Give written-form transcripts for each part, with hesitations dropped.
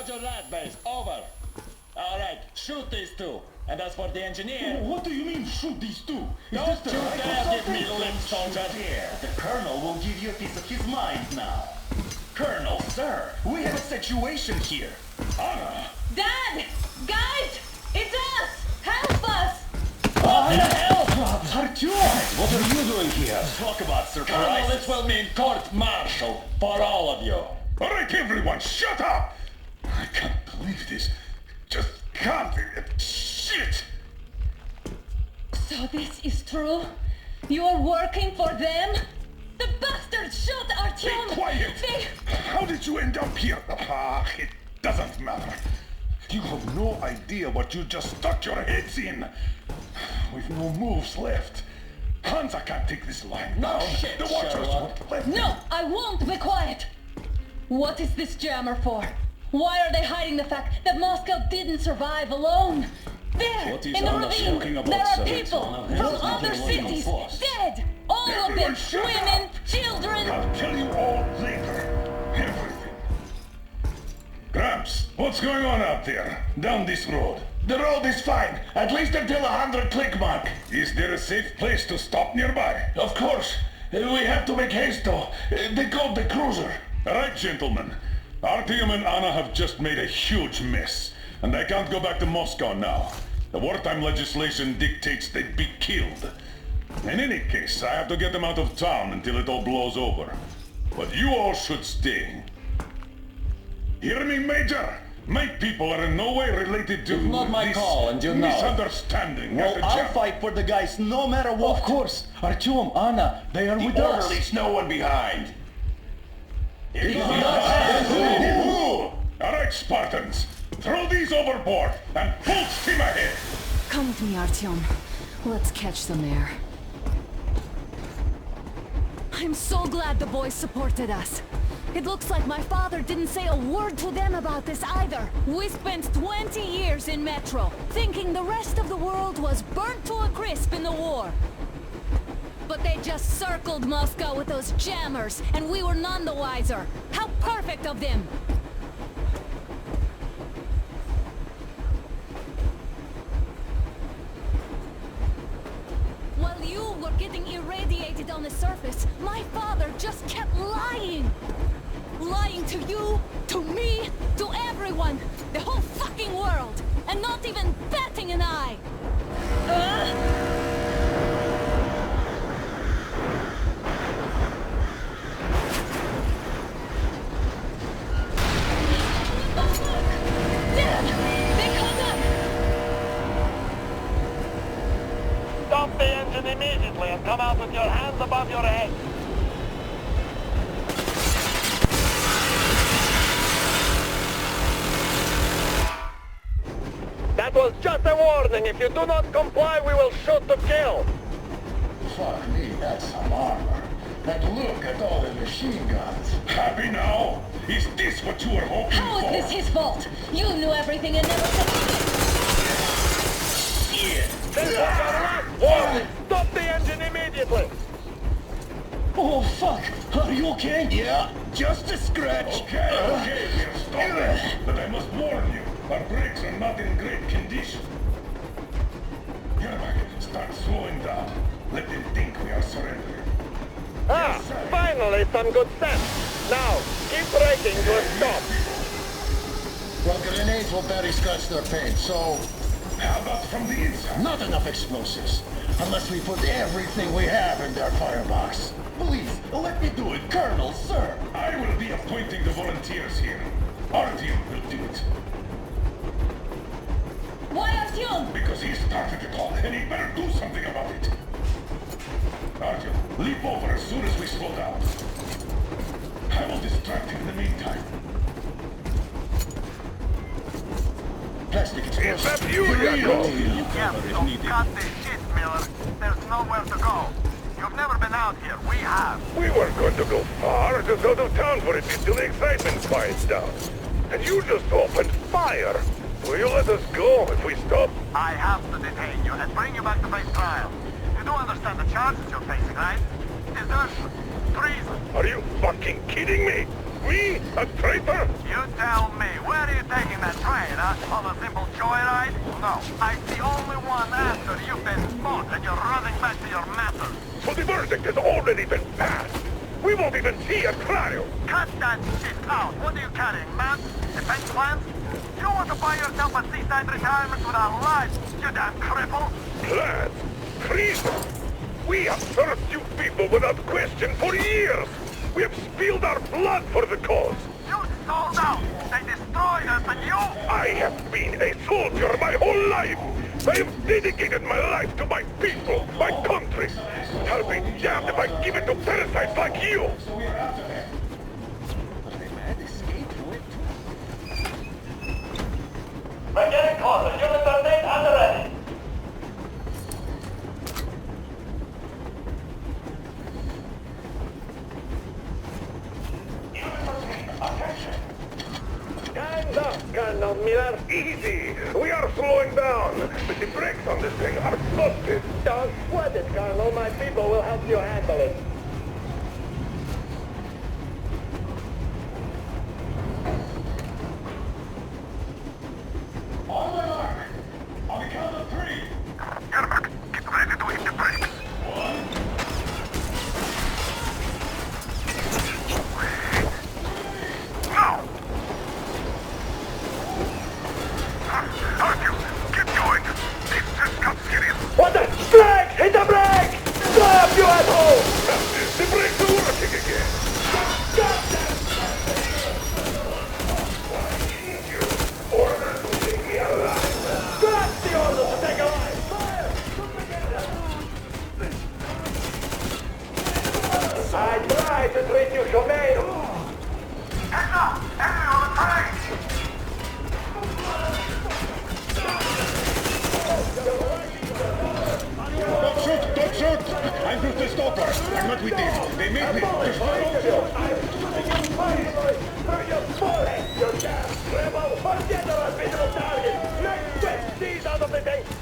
Roger that, base. Over. Alright, shoot these two. And as for the engineer... What do you mean, shoot these two? Is Don't this the you right or dare give something? me lip, soldier. There, the Colonel will give you a piece of his mind now. Colonel, sir, we have a situation here. Anna! Dad! Guys! It's us! Help us! What the hell? Artyom! What are you doing here? Talk about Colonel, surprise. this will mean court-martial for all of you. Alright, everyone, shut up! I can't believe this. Just can't. Shit! So this is true? You're working for them? The bastards shot Be Artyom! quiet! They... How did you end up here? It doesn't matter. You have no idea what you just stuck your heads in. We've no moves left. Hansa can't take this line down. shit, The Watchers Sherlock. won't let No, I won't be quiet! What is this jammer for? Why are they hiding the fact that Moscow didn't survive alone? There, What is in the Anna ravine, talking about, there are sir? people Anna from has other nothing to do cities, with us. dead! All of them, Everyone shut women, up. children! I'll tell you all later. Everything. Gramps, what's going on out there? Down this road. The road is fine, at least until 100 click mark. Is there a safe place to stop nearby? Of course. We have to make haste though. They called the cruiser. Alright, gentlemen. Artyom and Anna have just made a huge mess, and they can't go back to Moscow now. The wartime legislation dictates they'd be killed. In any case, I have to get them out of town until it all blows over. But you all should stay. Hear me, Major? My people are in no way related to It's not my this call, and you know it. misunderstanding. Well, at the I'll jam. fight for the guys no matter what. Of course. Artyom, Anna, they are with us. Orderlies, no one behind. Alright, Spartans. Throw these overboard and full steam ahead. Come with me, Artyom. Let's catch some air. I'm so glad the boys supported us. It looks like my father didn't say a word to them about this either. We spent 20 years in Metro, thinking the rest of the world was burnt to a crisp in the war. But they just circled Moscow with those jammers, and we were none the wiser. How perfect of them! While you were getting irradiated on the surface, my father just kept lying! Lying to you, to me, to everyone! The whole fucking world! And not even batting an eye! Dad! They caught up! Stop the engine immediately and come out with your hands above your head. That was just a warning. If you do not comply, we will shoot to kill. Fuck me, that's some armor. And look at all the machine guns. Happy now? Is this what you were hoping How for? is this his fault? You knew everything and never said anything! This is your last warning. Stop the engine immediately. Oh, fuck. Are you okay? Yeah, just a scratch. Okay, we'll stop it. But I must warn you, our brakes are not in great condition. Yermak, start slowing down. Let them think we are surrendering. Ah, finally some good sense. Now, keep braking to a stop. Well, grenades will barely scratch their paint, so How about from the inside? not enough explosives. Unless we put everything we have in their firebox. Please, let me do it, Colonel, sir. I will be appointing the volunteers here. Artyom will do it. Why Artyom? Because he started it all, and he better do something about it. Artyom, leap over as soon as we slow down. I will distract him in the meantime. Plastic explosives. Is that you, Yakov? Yes, so cut this shit, Miller. There's nowhere to go. You've never been out here. We have. We weren't going to go far, just out of town for a bit till the excitement quiets down. And you just opened fire. Will you let us go if we stop? I have to detain you and bring you back to face trial. You do understand the charges you're facing, right? Desertion, treason. Are you fucking kidding me? Me? A traitor? You tell me, where are you taking that train, huh? On a simple joyride? No, I'm the only one after you've been fought and you're running back to your masters. So the verdict has already been passed. We won't even see a trial. Cut that shit out. What are you carrying, man? Defense plans? You want to buy yourself a seaside retirement without life, you damn cripple? Plans? Treason? We have served you people without question for years. We have spilled our blood for the cause. You sold out. They destroyed us and you... I have been a soldier my whole life. I have dedicated my life to my people, my country. I'll be damned if I give it to parasites like you. Mechanic Carter, Unit 13 at the ready. Stand up, Colonel Miller. Easy. We are slowing down. But the brakes on this thing are busted. Don't sweat it, Colonel. My people will help you handle it. On the mark. On the count of 3. Herbert, get ready to hit the brakes. 1. Now! Hercule, get going. This just got serious. What the? Brake! Hit the brake! Stop, you asshole! The brakes are working again. Stop that! Order to take me alive. That's the order to take alive. Fire! I tried to treat you humane. Heads up! Enemy on the train! Don't shoot! Don't shoot! I'm with the stopper. I'm not with them. They made me. Just follow.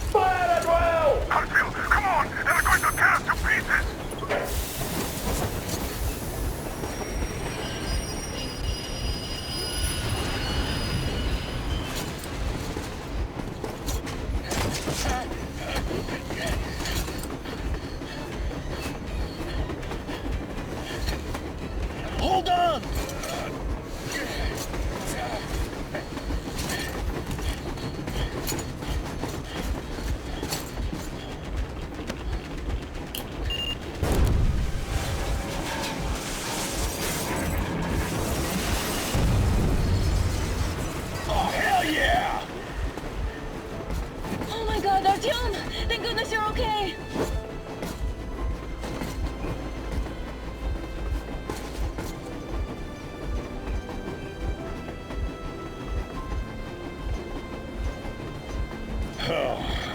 Fire as well! Hercule, come on! They're going to tear us to pieces! Hold on! Oh, hell yeah! Oh my god, Artyom! Thank goodness you're okay!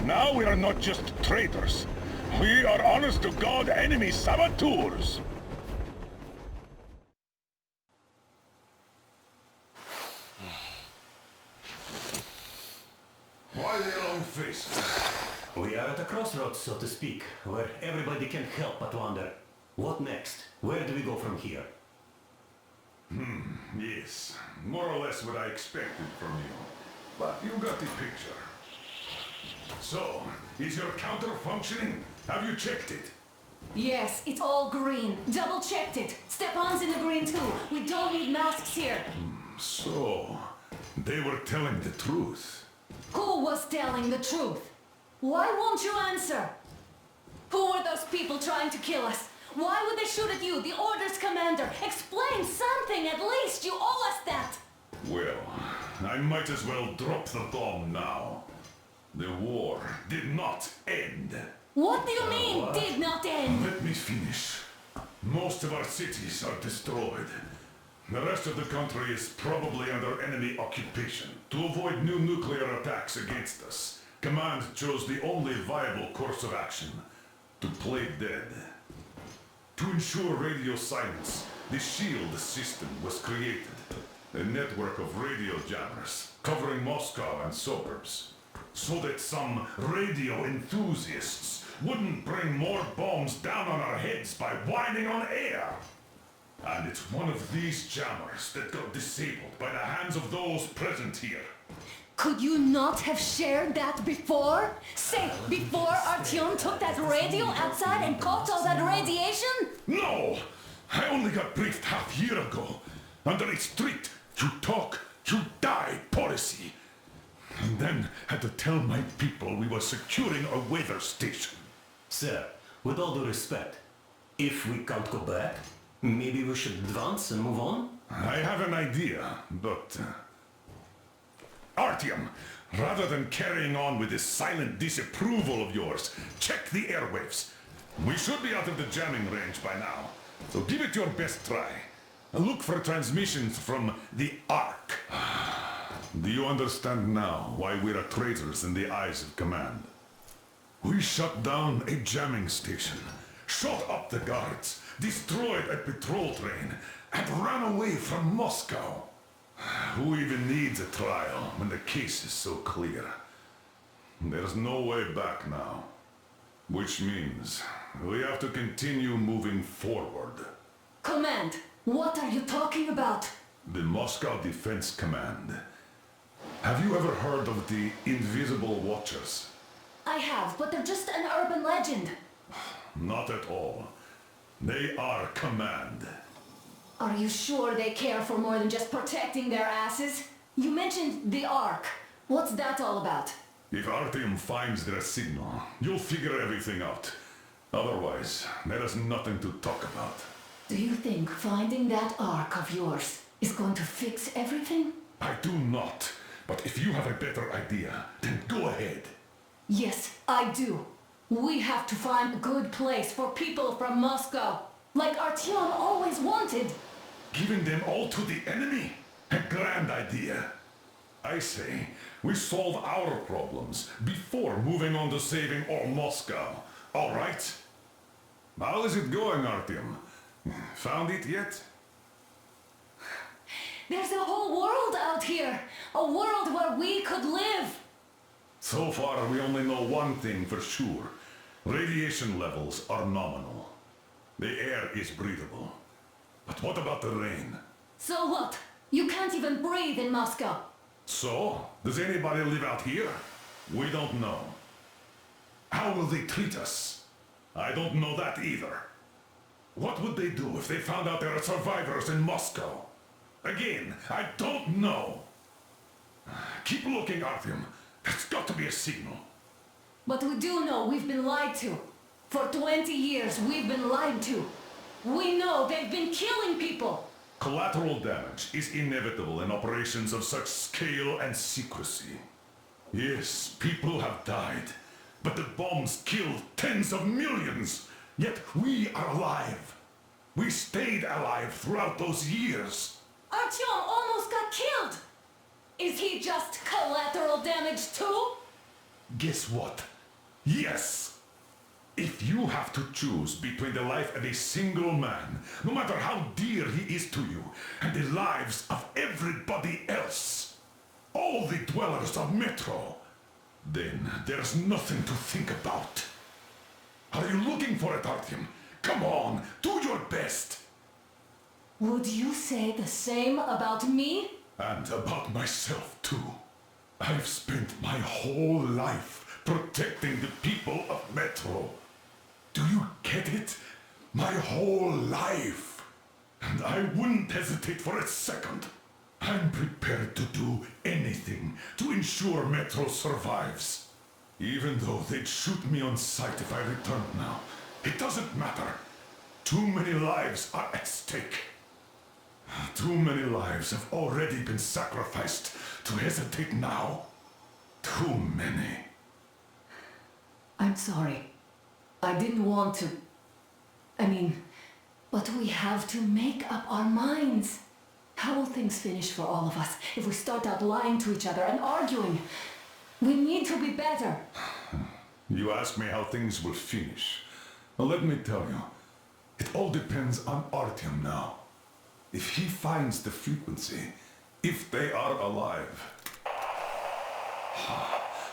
Now we are not just traitors. We are honest-to-God enemy saboteurs. Why the long face? We are at a crossroads, so to speak, where everybody can help but wonder, what next? Where do we go from here? Yes, more or less what I expected from you. But you got the picture. So, is your counter functioning? Have you checked it? Yes, it's all green. Double checked it. Stepan's in the green too. We don't need masks here. So, they were telling the truth. Who was telling the truth? Why won't you answer? Who were those people trying to kill us? Why would they shoot at you, the Order's commander? Explain something at least. You owe us that. Well, I might as well drop the bomb now. The war did not end. What do you mean, did not end? Let me finish. Most of our cities are destroyed. The rest of the country is probably under enemy occupation. To avoid new nuclear attacks against us, Command chose the only viable course of action: to play dead. To ensure radio silence, the SHIELD system was created. A network of radio jammers covering Moscow and suburbs. So that some radio enthusiasts wouldn't bring more bombs down on our heads by whining on air. And it's one of these jammers that got disabled by the hands of those present here. Could you not have shared that before? Say, before Artyom took that radio outside and caught all that radiation? No! I only got briefed half year ago. Under a strict, you talk, you die policy. And then had to tell my people we were securing a weather station. Sir, with all due respect, if we can't go back, maybe we should advance and move on? I have an idea, but... Artyom, rather than carrying on with this silent disapproval of yours, check the airwaves. We should be out of the jamming range by now, so give it your best try. Look for transmissions from the Ark. Do you understand now why we're traitors in the eyes of command? We shut down a jamming station, shot up the guards, destroyed a patrol train, and ran away from Moscow. Who even needs a trial when the case is so clear? There's no way back now. Which means we have to continue moving forward. Command, what are you talking about? The Moscow Defense Command. Have you ever heard of the Invisible Watchers? I have, but they're just an urban legend. Not at all. They are command. Are you sure they care for more than just protecting their asses? You mentioned the Ark. What's that all about? If Artyom finds their signal, you'll figure everything out. Otherwise, there is nothing to talk about. Do you think finding that Ark of yours is going to fix everything? I do not. But if you have a better idea, then go ahead. Yes, I do. We have to find a good place for people from Moscow, like Artyom always wanted. Giving them all to the enemy? A grand idea. I say, we solve our problems before moving on to saving all Moscow. All right? How is it going, Artyom? Found it yet? There's a whole world out here. A world where we could live. So far, we only know one thing for sure. Radiation levels are nominal. The air is breathable. But what about the rain? So what? You can't even breathe in Moscow. So? Does anybody live out here? We don't know. How will they treat us? I don't know that either. What would they do if they found out there are survivors in Moscow? Again, I don't know. Keep looking, Artyom. There's got to be a signal. But we do know we've been lied to. For 20 years, we've been lied to. We know they've been killing people. Collateral damage is inevitable in operations of such scale and secrecy. Yes, people have died, but the bombs killed tens of millions. Yet we are alive. We stayed alive throughout those years. Artyom almost got killed. Is he just collateral damage too? Guess what? Yes! If you have to choose between the life of a single man, no matter how dear he is to you, and the lives of everybody else, all the dwellers of Metro, then there's nothing to think about. Are you looking for it, Artyom? Come on, do your best! Would you say the same about me? And about myself, too. I've spent my whole life protecting the people of Metro. Do you get it? My whole life. And I wouldn't hesitate for a second. I'm prepared to do anything to ensure Metro survives. Even though they'd shoot me on sight if I returned now. It doesn't matter. Too many lives are at stake. Too many lives have already been sacrificed to hesitate now. Too many. I'm sorry. I didn't want to... but we have to make up our minds. How will things finish for all of us if we start out lying to each other and arguing? We need to be better. You ask me how things will finish. Well, let me tell you. It all depends on Artyom now. If he finds the frequency, if they are alive.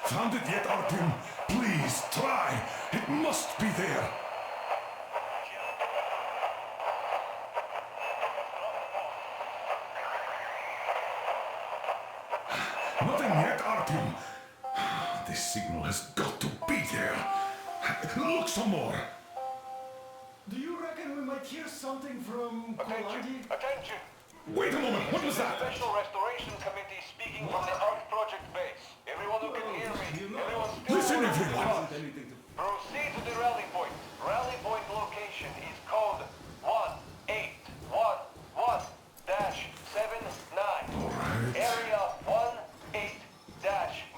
Found it yet, Artyom? Please, try! It must be there! signal has got to be there. Look some more. Do you reckon we might hear something from Attention! Attention! Wait a moment, what was that? Special Restoration Committee speaking from the Ark Project base. Everyone who can hear me, everyone still... Listen, everyone! Proceed to the rally point. Rally point location is code 1811-79. Area 18-5.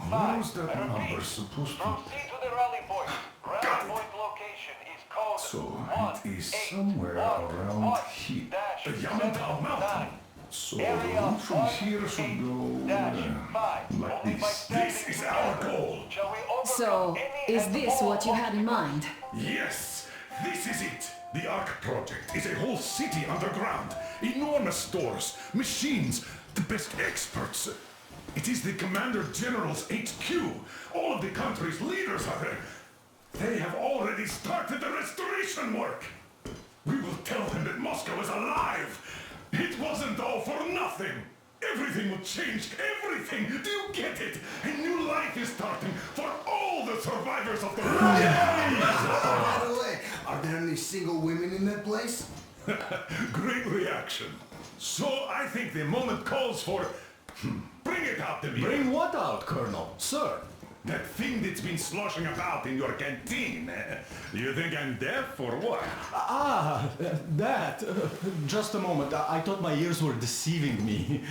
Where's that I repeat, number supposed to... proceed to the rally point. Rally point location is code So, it is somewhere around here. The Yamantau Mountain. So, the route from here should go... like this. This is our goal. So, is this what you had in mind? Yes, this is it. The Ark Project is a whole city underground. Enormous stores, machines, the best experts. It is the Commander General's HQ. All of the country's leaders are there. They have already started the restoration work. We will tell them that Moscow is alive. It wasn't all for nothing. Everything will change. Everything. Do you get it? A new life is starting for all the survivors of the By the way, are there any single women in that place? Great reaction. So I think the moment calls for... Bring it out to me. Bring what out, Colonel? Sir? That thing that's been sloshing about in your canteen. You think I'm deaf or what? Ah, that. Just a moment. I thought my ears were deceiving me.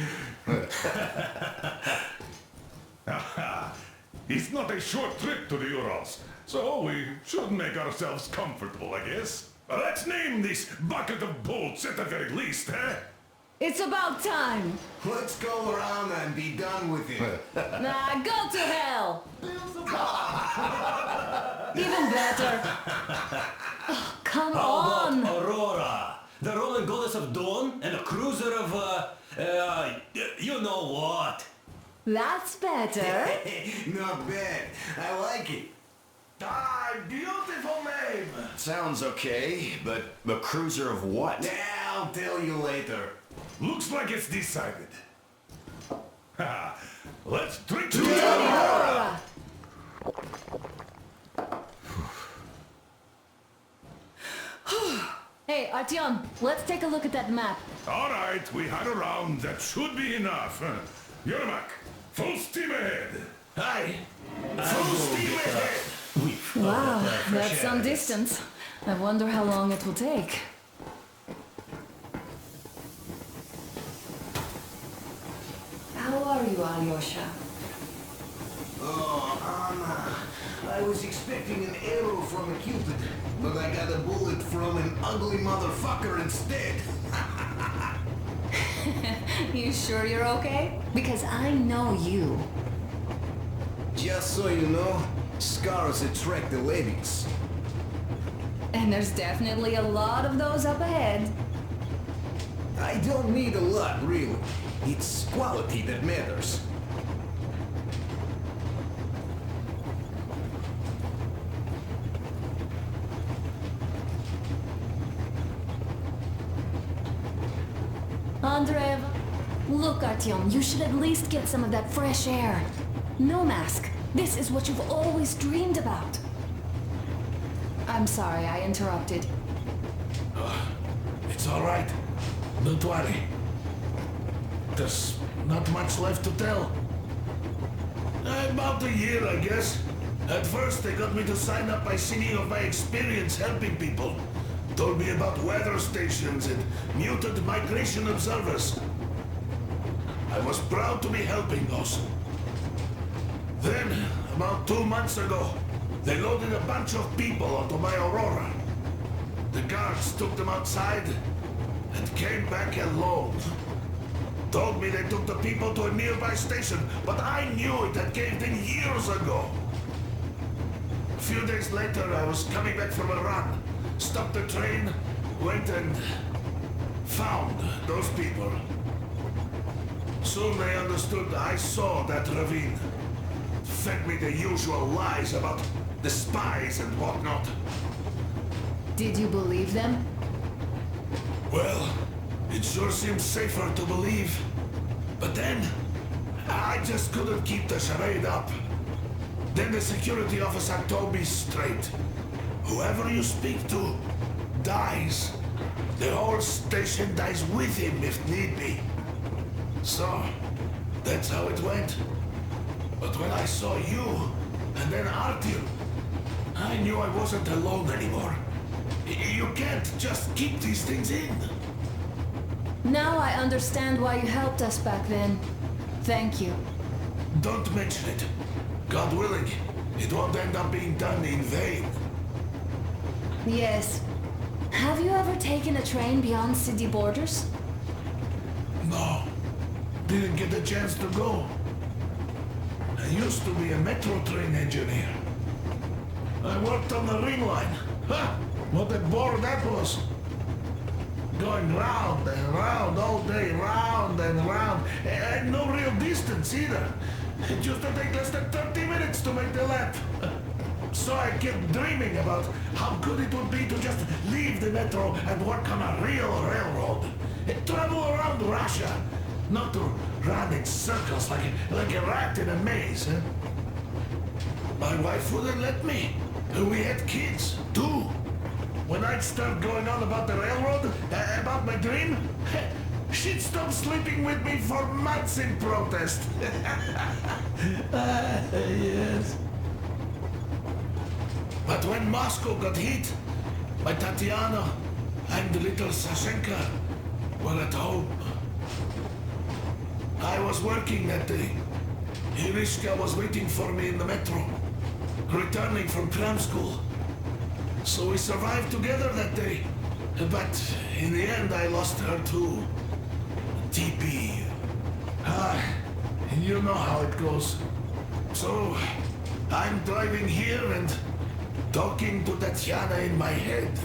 It's not a short trip to the Urals, so we should make ourselves comfortable, I guess. Let's name this bucket of bolts at the very least, eh? It's about time! Let's go around and be done with it. Nah, go to hell! Even better. Oh, come on! Aurora, the Roman goddess of dawn, and a cruiser of, you know what? That's better. Not bad. I like it. Ah, beautiful name. Sounds okay, but the cruiser of what? I'll tell you later. Looks like it's decided. Let's drink to Aurora! Hey, Artyom, let's take a look at that map. All right, we had a round. That should be enough. Yermak, full steam ahead. Aye. Full steam ahead. Wow, that's some distance. I wonder how long it will take. How are you, Alyosha? Oh, Anna. I was expecting an arrow from a Cupid, but I got a bullet from an ugly motherfucker instead. You sure you're okay? Because I know you. Just so you know, scars attract the ladies. And there's definitely a lot of those up ahead. I don't need a lot, really. It's quality that matters. Andreev, look, Artyom, you should at least get some of that fresh air. No mask. This is what you've always dreamed about. I'm sorry, I interrupted. It's all right. Don't worry. There's not much left to tell. About a year, I guess. At first, they got me to sign up by singing of my experience helping people. Told me about weather stations and mutant migration observers. I was proud to be helping those. Then, about 2 months ago, they loaded a bunch of people onto my Aurora. The guards took them outside and came back alone. Told me they took the people to a nearby station, but I knew it had caved in years ago. A few days later, I was coming back from a run. Stopped the train, went and found those people. Soon they understood I saw that ravine. Fed me the usual lies about the spies and whatnot. Did you believe them? Well, it sure seemed safer to believe. But then, I just couldn't keep the charade up. Then the security officer told me straight. Whoever you speak to dies. The whole station dies with him if need be. So, that's how it went. But when I saw you, and then Artyom, I knew I wasn't alone anymore. You can't just keep these things in. Now I understand why you helped us back then. Thank you. Don't mention it. God willing, it won't end up being done in vain. Yes. Have you ever taken a train beyond city borders? No. Didn't get the chance to go. I used to be a metro train engineer. I worked on the ring line. Ha! What a bore that was. Going round and round all day, round and round. And no real distance either. It used to take less than 30 minutes to make the lap. So I kept dreaming about how good it would be to just leave the metro and work on a real railroad. And travel around Russia. Not to run in circles like a rat in a maze. Eh? My wife wouldn't let me. We had kids, too. When I'd start going on about the railroad, about my dream, she'd stop sleeping with me for months in protest. Yes. But when Moscow got hit, my Tatiana and little Sashenka were at home. I was working that day. Irishka was waiting for me in the metro, returning from tram school. So we survived together that day. But in the end, I lost her too. TP. You know how it goes. So, I'm driving here and talking to Tatiana in my head.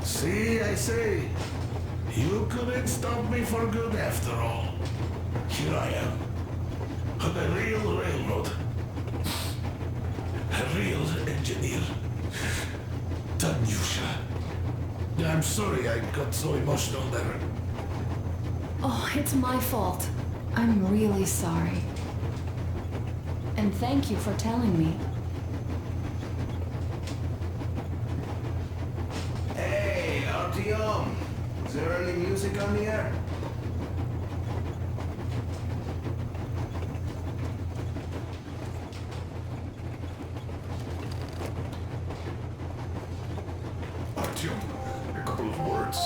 See, I say, you couldn't stop me for good after all. Here I am, on a real railroad. A real engineer. Tanyusha. I'm sorry I got so emotional there. Oh, it's my fault. I'm really sorry. And thank you for telling me. Hey, Artyom! Is there any music on the air? Artyom, a couple of words.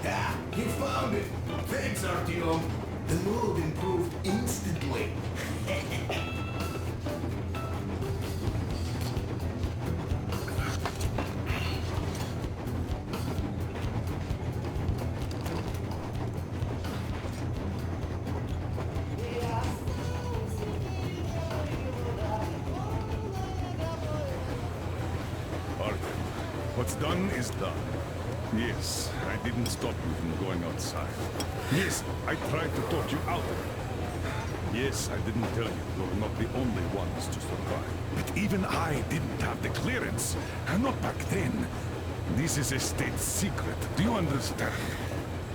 Ah, you found it! Thanks, Artyom. The mood improved instantly. Artyom, what's done is done. Yes, I didn't stop you from going outside. Yes, I tried to talk you out of it. Yes, I didn't tell you you're not the only ones to survive. But even I didn't have the clearance. And not back then. This is a state secret. Do you understand?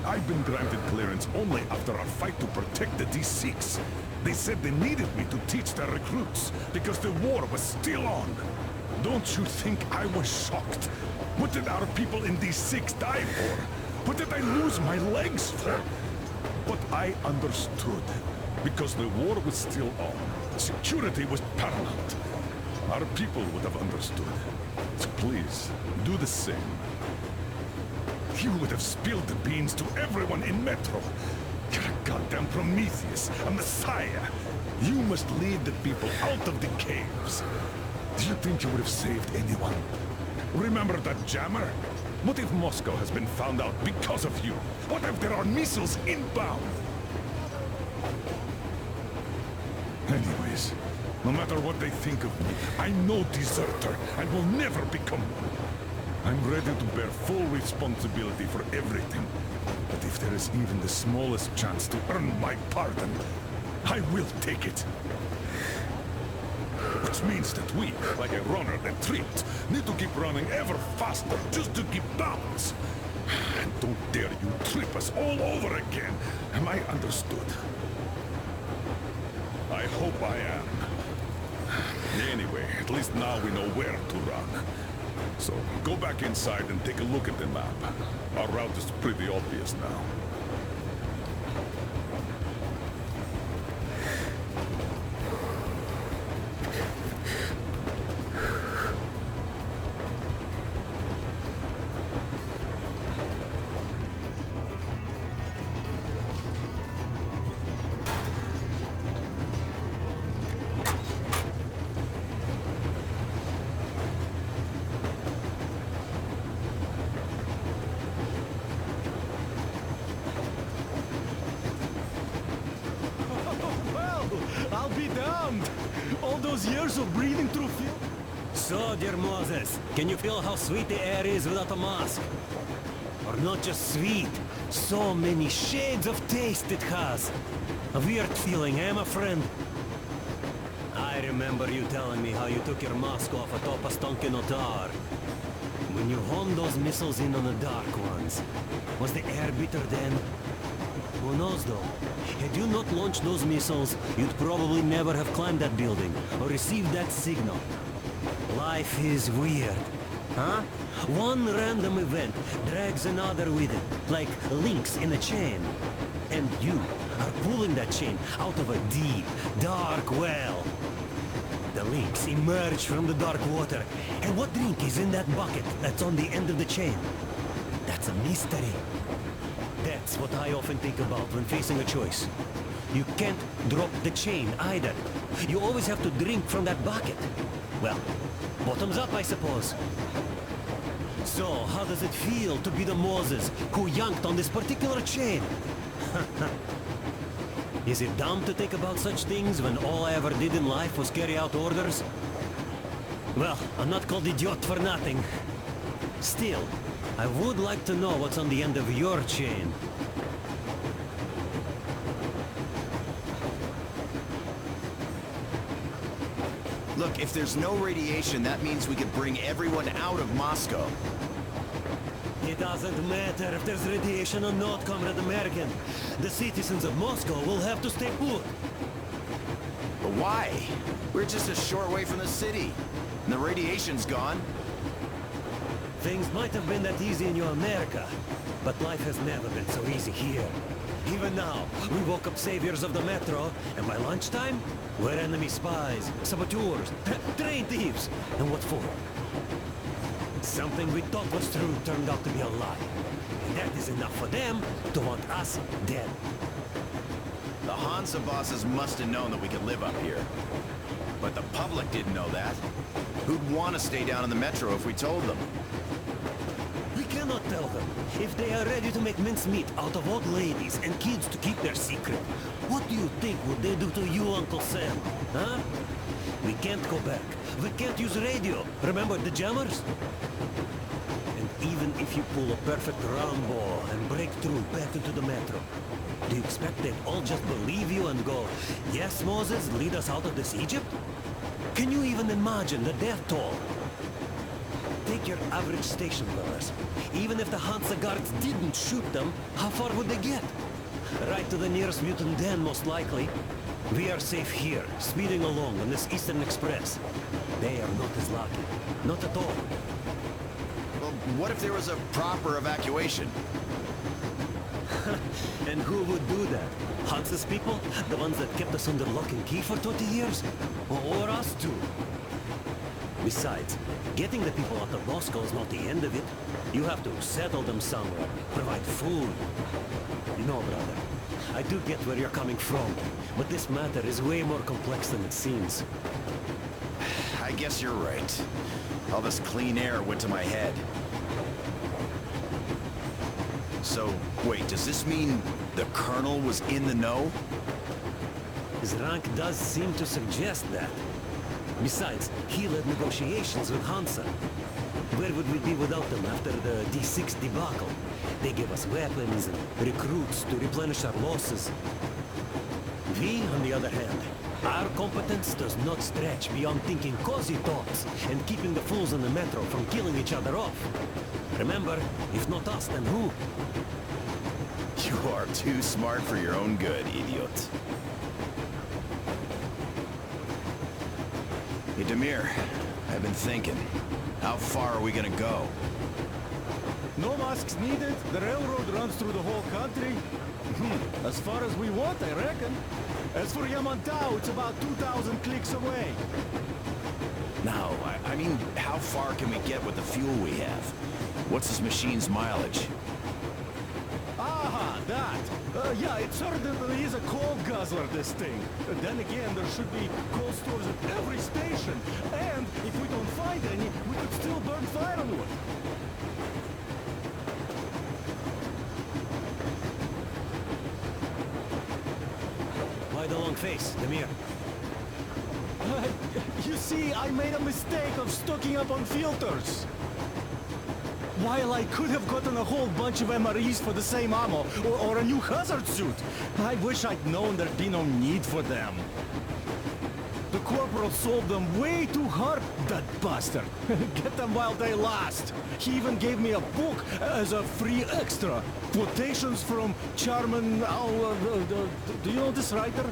I've been granted clearance only after our fight to protect the D6. They said they needed me to teach their recruits because the war was still on. Don't you think I was shocked? What did our people in D6 die for? What did I lose my legs for? But I understood. Because the war was still on. Security was paramount. Our people would have understood. So please, do the same. You would have spilled the beans to everyone in Metro. You're a goddamn Prometheus, a messiah. You must lead the people out of the caves. Do you think you would have saved anyone? Remember that jammer? What if Moscow has been found out because of you? What if there are missiles inbound? Anyways, no matter what they think of me, I'm no deserter and will never become one. I'm ready to bear full responsibility for everything. But if there is even the smallest chance to earn my pardon, I will take it. Which means that we, like a runner that tripped, need to keep running ever faster just to keep balance. And don't dare you trip us all over again. Am I understood? I hope I am. Anyway, at least now we know where to run. So, go back inside and take a look at the map. Our route is pretty obvious now. I'll be damned! All those years of breathing through fuel. So, dear Moses, can you feel how sweet the air is without a mask? Or not just sweet, so many shades of taste it has. A weird feeling, eh, my friend? I remember you telling me how you took your mask off atop a stonking Otar. When you honed those missiles in on the Dark Ones, was the air bitter then? Who knows though? Had you not launched those missiles, you'd probably never have climbed that building, or received that signal. Life is weird, huh? One random event drags another with it, like links in a chain. And you are pulling that chain out of a deep, dark well. The links emerge from the dark water, and what drink is in that bucket that's on the end of the chain? That's a mystery. That's what I often think about when facing a choice. You can't drop the chain either. You always have to drink from that bucket. Well, bottoms up, I suppose. So, how does it feel to be the Moses who yanked on this particular chain? Is it dumb to think about such things when all I ever did in life was carry out orders? Well, I'm not called idiot for nothing. Still, I would like to know what's on the end of your chain. Look, if there's no radiation, that means we could bring everyone out of Moscow. It doesn't matter if there's radiation or not, Comrade American. The citizens of Moscow will have to stay put. But why? We're just a short way from the city. And the radiation's gone. Things might have been that easy in your America, but life has never been so easy here. Even now, we woke up saviors of the metro, and by lunchtime, we're enemy spies, saboteurs, train thieves. And what for? Something we thought was true turned out to be a lie. And that is enough for them to want us dead. The Hansa bosses must have known that we could live up here. But the public didn't know that. Who'd want to stay down in the metro if we told them? We cannot tell them. If they are ready to make mincemeat out of old ladies and kids to keep their secret, what do you think would they do to you, Uncle Sam? Huh? We can't go back. We can't use radio. Remember the jammers? And even if you pull a perfect Rambo and break through back into the metro, do you expect they'd all just believe you and go, yes, Moses, lead us out of this Egypt? Can you even imagine the death toll? Take your average station dwellers. Even if the Hansa guards didn't shoot them, how far would they get? Right to the nearest mutant den, most likely. We are safe here, speeding along on this Eastern Express. They are not as lucky. Not at all. Well, what if there was a proper evacuation? And who would do that? Hansa's people? The ones that kept us under lock and key for 20 years? Or us too? Besides, getting the people out of Moscow is not the end of it. You have to settle them somewhere, provide food. You know, brother, I do get where you're coming from, but this matter is way more complex than it seems. I guess you're right. All this clean air went to my head. So, wait, does this mean the Colonel was in the know? His rank does seem to suggest that. Besides, he led negotiations with Hansa. Where would we be without them after the D6 debacle? They gave us weapons and recruits to replenish our losses. We, on the other hand, Our competence does not stretch beyond thinking cozy thoughts and keeping the fools in the metro from killing each other off. Remember, if not us, then who? You are too smart for your own good, idiot. Hey, Demir, I've been thinking. How far are we gonna go? No masks needed. The railroad runs through the whole country. As far as we want, I reckon. As for Yamantau, it's about 2,000 clicks away. No, I mean, how far can we get with the fuel we have? What's this machine's mileage? Aha, that. Yeah, it certainly is a coal guzzler, this thing. Then again, there should be coal stores at every station. And if we don't find any, we could still burn firewood. Why the long face, Demir? You see, I made a mistake of stocking up on filters. While I could have gotten a whole bunch of MREs for the same ammo, or a new hazard suit, I wish I'd known there'd be no need for them. The corporal sold them way too hard, that bastard. Get them while they last. He even gave me a book as a free extra. Quotations from Charman... do you know this writer?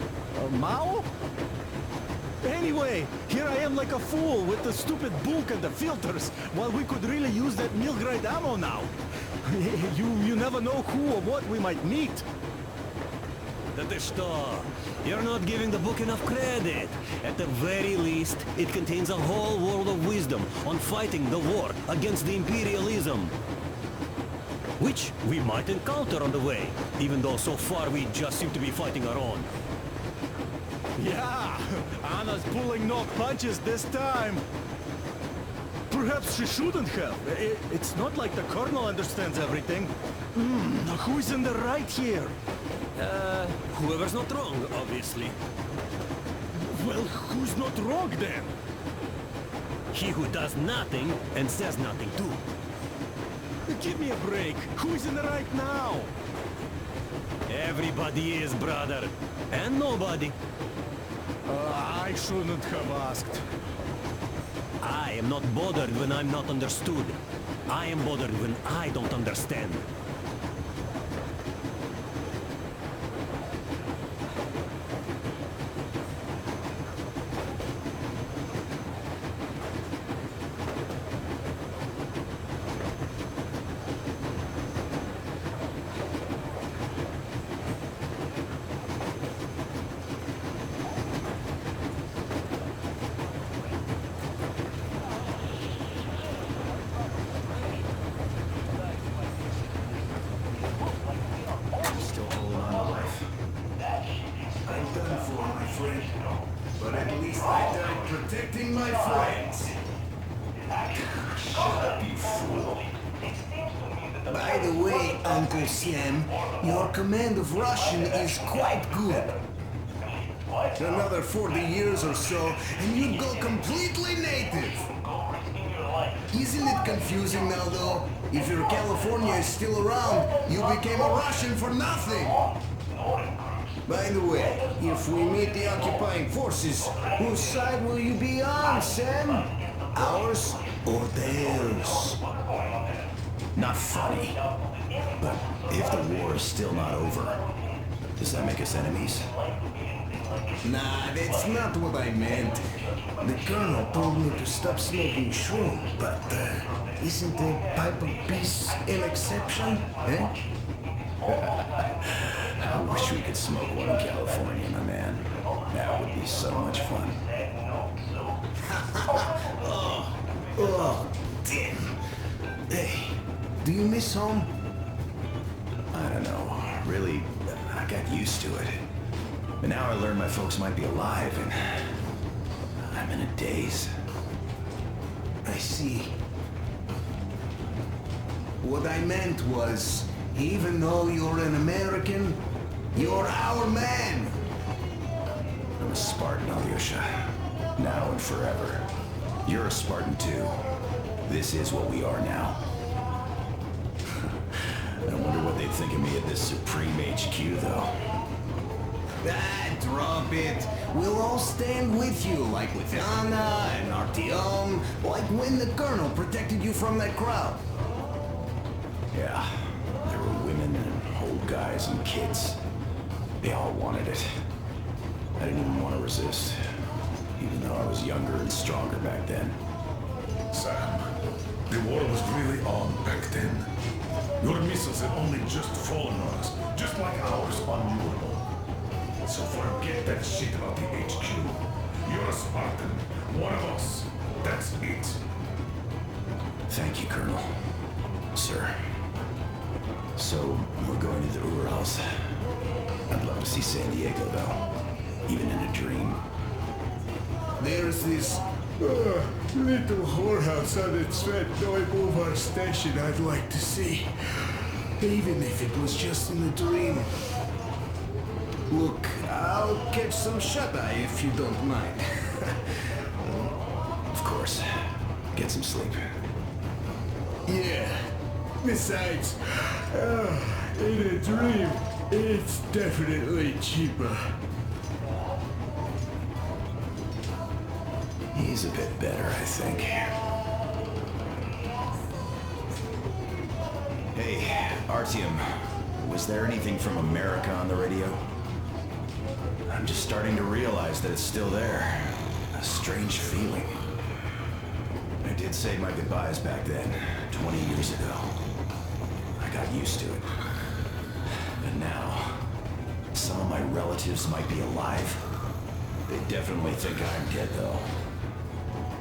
Mao? Anyway, here I am like a fool with the stupid book and the filters, while we could really use that meal-grade ammo now. You never know who or what we might meet. That is so. You're not giving the book enough credit. At the very least, it contains a whole world of wisdom on fighting the war against the imperialism. Which we might encounter on the way, even though so far we just seem to be fighting our own. Yeah, Anna's pulling no punches this time. Perhaps she shouldn't have. It's not like the Colonel understands everything. Who's in the right here? Whoever's not wrong, obviously. Well, who's not wrong then? He who does nothing and says nothing too. Give me a break. Who's in the right now? Everybody is, brother. And nobody. I shouldn't have asked. I am not bothered when I'm not understood. I am bothered when I don't understand. But at least I died protecting my friends. Shut up, you fool. By the way, Uncle Sam, your command of Russian is quite good. Another 40 years or so, and you'd go completely native. Isn't it confusing now, though? If your California is still around, you became a Russian for nothing. By the way, if we meet the occupying forces, whose side will you be on, Sam? Ours or theirs? Not funny. But if the war is still not over, does that make us enemies? Nah, that's not what I meant. The Colonel told me to stop smoking shroom, but isn't a pipe of peace an exception, eh? I wish we could smoke one in California, my man. That would be so much fun. Oh, damn. Hey, do you miss home? I don't know. Really, I got used to it. But now I learned my folks might be alive, and I'm in a daze. I see. What I meant was, even though you're an American, you're our man. I'm a Spartan, Alyosha. Now and forever. You're a Spartan too. This is what we are now. I wonder what they'd think of me at this Supreme HQ, though. Ah, drop it. We'll all stand with you, like with Anna and Artyom, like when the Colonel protected you from that crowd. Yeah, there were women and old guys and kids. They all wanted it. I didn't even want to resist, even though I was younger and stronger back then. Sam, the war was really on back then. Your missiles had only just fallen on us, just like ours on Mural. So forget that shit about the HQ. You're a Spartan, one of us. That's it. Thank you, Colonel. Sir. So, we're going to the Urals. I'd love to see San Diego, though. Even in a dream. There's this little whorehouse on its Svetnoy Boulevard station I'd like to see. Even if it was just in a dream. Look, I'll catch some shut-eye if you don't mind. Of course. Get some sleep. Yeah. Besides, in a dream, it's definitely cheaper. He's a bit better, I think. Hey, Artyom, was there anything from America on the radio? I'm just starting to realize that it's still there. A strange feeling. I did say my goodbyes back then, 20 years ago. I got used to it. But now, some of my relatives might be alive. They definitely think I'm dead, though.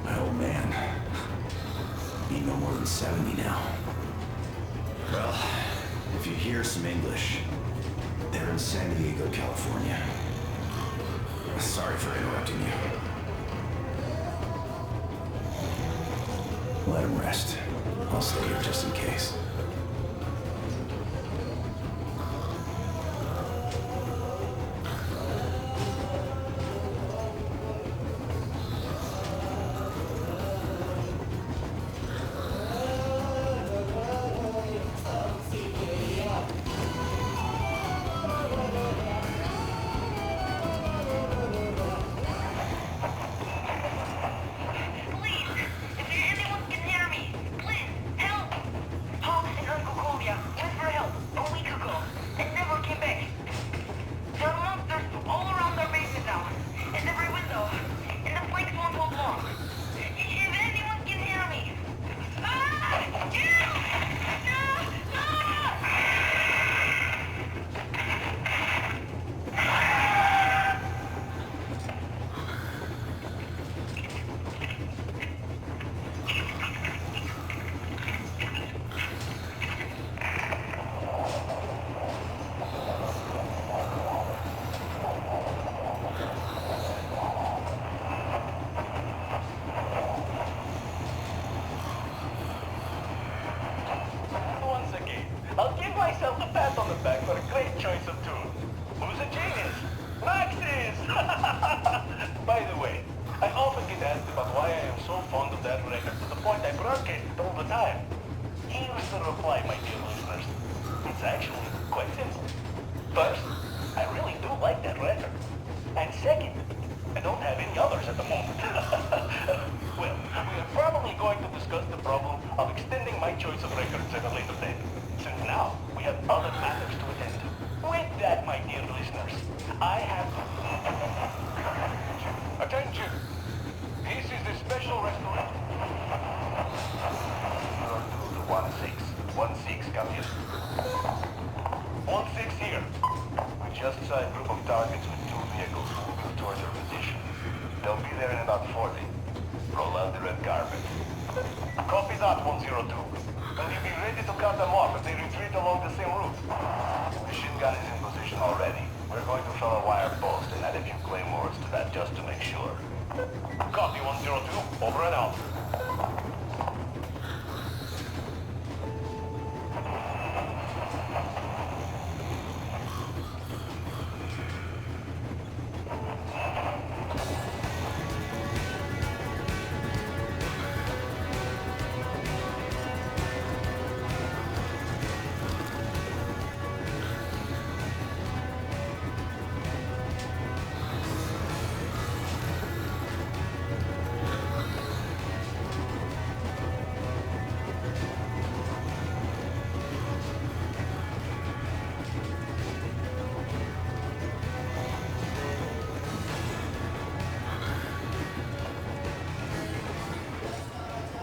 My old man, be no more than 70 now. Well, if you hear some English, they're in San Diego, California. Sorry for interrupting you. Let him rest. I'll stay here just in case.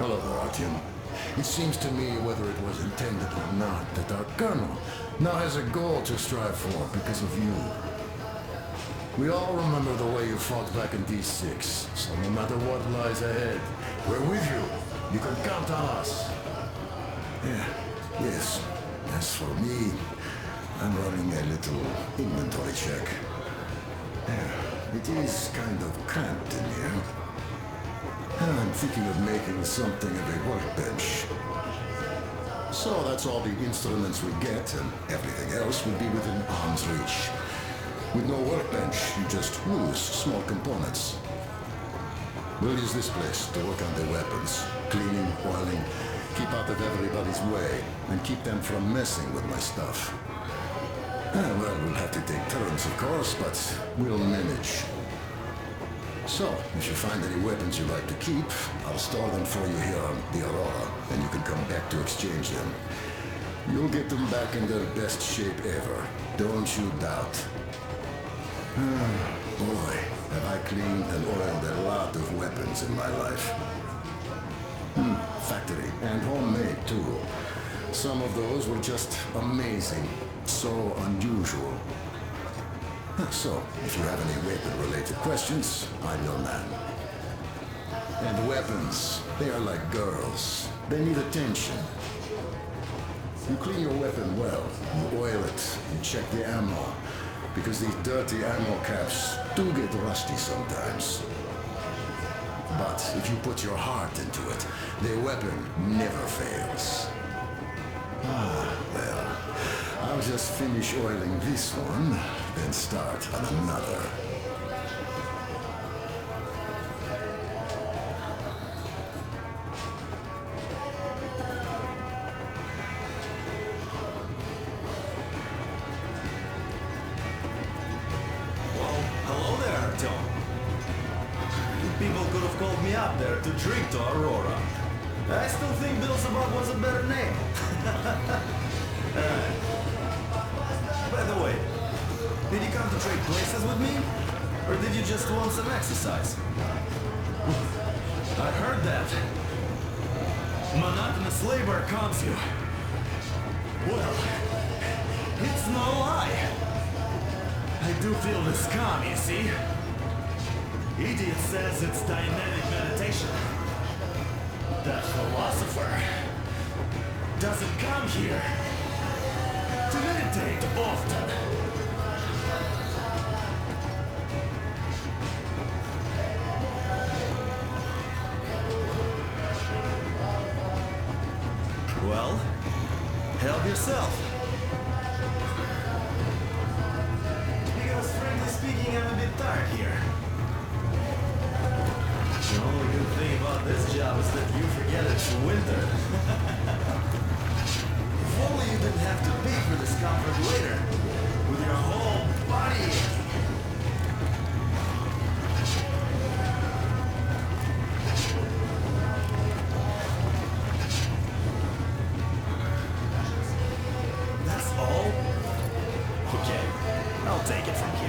Hello there, Artyom. It seems to me, whether it was intended or not, that our colonel now has a goal to strive for because of you. We all remember the way you fought back in D6, so no matter what lies ahead, we're with you. You can count on us. Yes. As for me, I'm running a little inventory check. It is kind of cramped in here. I'm thinking of making something of a workbench. So that's all the instruments we get, and everything else will be within arm's reach. With no workbench, you just lose small components. We'll use this place to work on the weapons, cleaning, oiling, keep out of everybody's way, and keep them from messing with my stuff. Well, we'll have to take turns, of course, but we'll manage. So, if you find any weapons you'd like to keep, I'll store them for you here on the Aurora, and you can come back to exchange them. You'll get them back in their best shape ever. Don't you doubt. Boy, have I cleaned and oiled a lot of weapons in my life. Factory and homemade, too. Some of those were just amazing. So unusual. So, if you have any weapon-related questions, I'm your man. And weapons, they are like girls. They need attention. You clean your weapon well, you oil it, you check the ammo, because these dirty ammo caps do get rusty sometimes. But if you put your heart into it, the weapon never fails. Well, I'll just finish oiling this one, then start on another. Well, hello there, Artyom. You people could have called me up there to drink to Aurora. I still think Beelzebub was a better name. Alright. By the way, did you come to trade places with me? Or did you just want some exercise? I heard that. Monotonous labor calms you. Well, it's no lie. I do feel this calm, you see? Idiot says it's dynamic meditation. That philosopher doesn't come here to meditate often. Well, help yourself. Because frankly speaking, I'm a bit tired here. The only good thing about this job is that you forget it's winter. If only you didn't have to pay for this comfort later, with your whole body aching. That's all? Okay, I'll take it from here.